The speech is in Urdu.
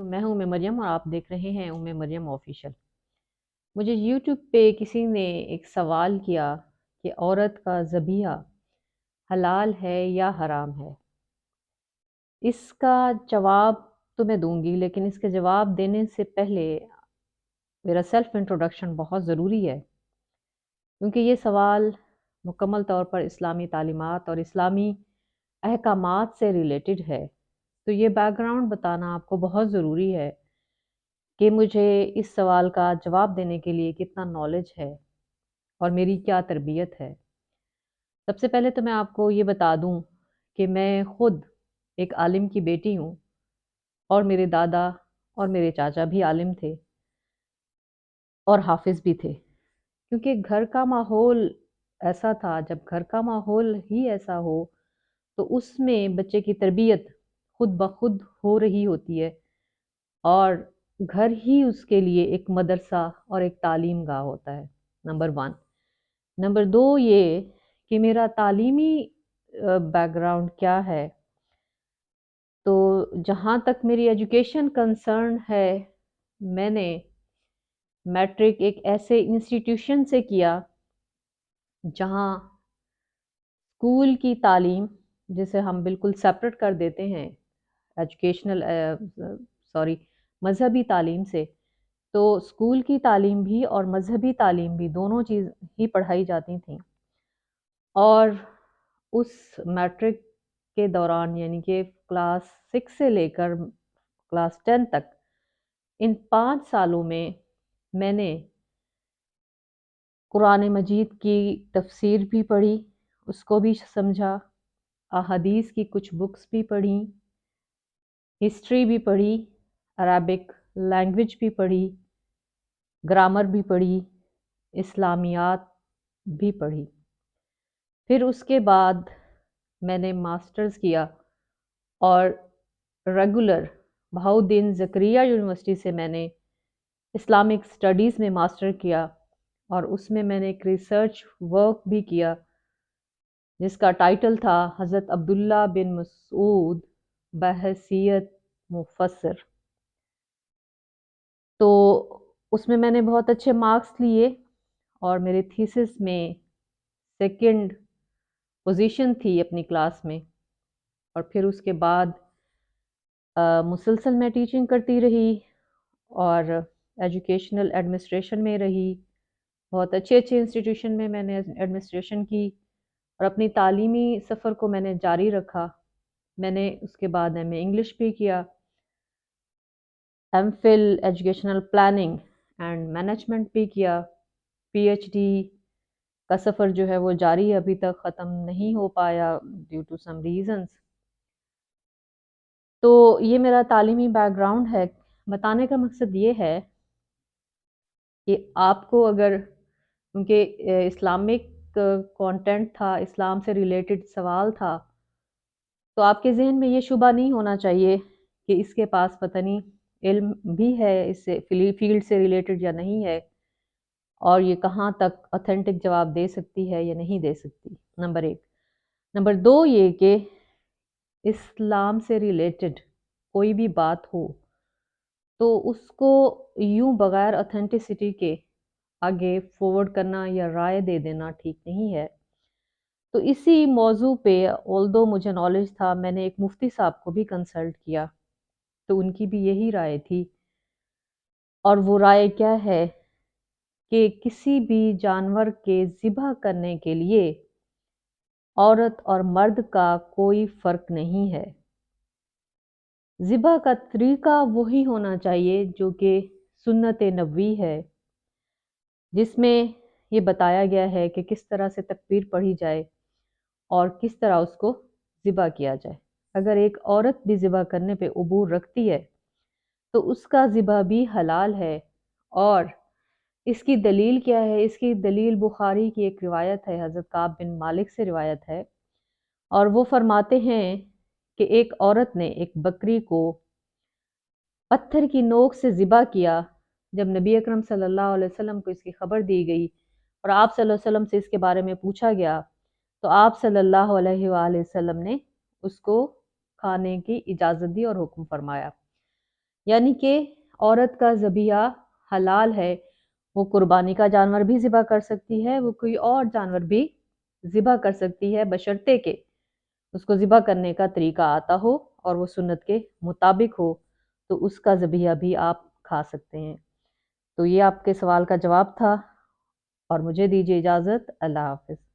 تو میں ہوں مریم اور آپ دیکھ رہے ہیں مریم آفیشل۔ مجھے یوٹیوب پہ کسی نے ایک سوال کیا کہ عورت کا ذبیحہ حلال ہے یا حرام ہے۔ اس کا جواب تو میں دوں گی، لیکن اس کا جواب دینے سے پہلے میرا سیلف انٹروڈکشن بہت ضروری ہے، کیونکہ یہ سوال مکمل طور پر اسلامی تعلیمات اور اسلامی احکامات سے ریلیٹڈ ہے۔ تو یہ بیک گراؤنڈ بتانا آپ کو بہت ضروری ہے کہ مجھے اس سوال کا جواب دینے کے لیے کتنا نالج ہے اور میری کیا تربیت ہے۔ سب سے پہلے تو میں آپ کو یہ بتا دوں کہ میں خود ایک عالم کی بیٹی ہوں، اور میرے دادا اور میرے چاچا بھی عالم تھے اور حافظ بھی تھے، کیونکہ گھر کا ماحول ایسا تھا۔ جب گھر کا ماحول ہی ایسا ہو تو اس میں بچے کی تربیت خود بخود ہو رہی ہوتی ہے، اور گھر ہی اس کے لیے ایک مدرسہ اور ایک تعلیم گاہ ہوتا ہے، نمبر 1۔ نمبر 2 یہ کہ میرا تعلیمی بیک گراؤنڈ کیا ہے۔ تو جہاں تک میری ایجوکیشن کنسرن ہے، میں نے میٹرک ایک ایسے انسٹیٹیوشن سے کیا جہاں اسکول کی تعلیم، جسے ہم بالکل سیپریٹ کر دیتے ہیں ایجوکیشنل مذہبی تعلیم سے، تو اسکول کی تعلیم بھی اور مذہبی تعلیم بھی دونوں چیز ہی پڑھائی جاتی تھیں۔ اور اس میٹرک کے دوران، یعنی کہ کلاس 6 سے لے کر کلاس 10 تک، ان 5 سالوں میں نے قرآن مجید کی تفسیر بھی پڑھی، اس کو بھی سمجھا، احادیث کی کچھ بکس بھی پڑھیں، ہسٹری بھی پڑھی، عربک لینگویج بھی پڑھی، گرامر بھی پڑھی، اسلامیات بھی پڑھی۔ پھر اس کے بعد میں نے ماسٹرز کیا، اور ریگولر بہاؤالدین زکریا یونیورسٹی سے میں نے اسلامک اسٹڈیز میں ماسٹر کیا، اور اس میں نے ایک ریسرچ ورک بھی کیا جس کا ٹائٹل تھا حضرت عبداللہ بن مسعود بحیثیت مفسر۔ تو اس میں نے بہت اچھے مارکس لیے، اور میرے تھیسس میں 2nd پوزیشن تھی اپنی کلاس میں۔ اور پھر اس کے بعد مسلسل میں ٹیچنگ کرتی رہی، اور ایجوکیشنل ایڈمنسٹریشن میں رہی، بہت اچھے انسٹیٹیوشن میں نے ایڈمنسٹریشن کی، اور اپنی تعلیمی سفر کو میں نے جاری رکھا۔ میں نے اس کے بعد ایم اے انگلش بھی کیا، M Phil educational planning and management بھی کیا، پی ایچ ڈی کا سفر جو ہے وہ جاری، ابھی تک ختم نہیں ہو پایا ڈیو ٹو سم ریزنز۔ تو یہ میرا تعلیمی بیک گراؤنڈ ہے۔ بتانے کا مقصد یہ ہے کہ آپ کو اگر، کیونکہ اسلامک کانٹینٹ تھا، اسلام سے ریلیٹڈ سوال تھا، تو آپ کے ذہن میں یہ شبہ نہیں ہونا چاہیے کہ اس کے پاس پتہ نہیں علم بھی ہے اس سے، فیلڈ سے ریلیٹڈ یا نہیں ہے، اور یہ کہاں تک اوتھینٹک جواب دے سکتی ہے یا نہیں دے سکتی، نمبر 1۔ نمبر 2 یہ کہ اسلام سے ریلیٹڈ کوئی بھی بات ہو تو اس کو یوں بغیر اوتھینٹسٹی کے آگے فارورڈ کرنا یا رائے دے دینا ٹھیک نہیں ہے۔ تو اسی موضوع پہ although مجھے نالج تھا، میں نے ایک مفتی صاحب کو بھی کنسلٹ کیا، تو ان کی بھی یہی رائے تھی، اور وہ رائے کیا ہے کہ کسی بھی جانور کے ذبح کرنے کے لیے عورت اور مرد کا کوئی فرق نہیں ہے۔ ذبح کا طریقہ وہی ہونا چاہیے جو کہ سنت نبوی ہے، جس میں یہ بتایا گیا ہے کہ کس طرح سے تکبیر پڑھی جائے اور کس طرح اس کو ذبح کیا جائے۔ اگر ایک عورت بھی ذبح کرنے پہ عبور رکھتی ہے تو اس کا ذبح بھی حلال ہے، اور اس کی دلیل کیا ہے؟ اس کی دلیل بخاری کی ایک روایت ہے، حضرت کعب بن مالک سے روایت ہے، اور وہ فرماتے ہیں کہ ایک عورت نے ایک بکری کو پتھر کی نوک سے ذبح کیا۔ جب نبی اکرم صلی اللہ علیہ وسلم کو اس کی خبر دی گئی اور آپ صلی اللہ علیہ وسلم سے اس کے بارے میں پوچھا گیا، تو آپ صلی اللہ علیہ وآلہ وسلم نے اس کو کھانے کی اجازت دی اور حکم فرمایا۔ یعنی کہ عورت کا ذبیحہ حلال ہے، وہ قربانی کا جانور بھی ذبح کر سکتی ہے، وہ کوئی اور جانور بھی ذبح کر سکتی ہے، بشرطے کہ اس کو ذبح کرنے کا طریقہ آتا ہو اور وہ سنت کے مطابق ہو، تو اس کا ذبیحہ بھی آپ کھا سکتے ہیں۔ تو یہ آپ کے سوال کا جواب تھا، اور مجھے دیجیے اجازت۔ اللہ حافظ۔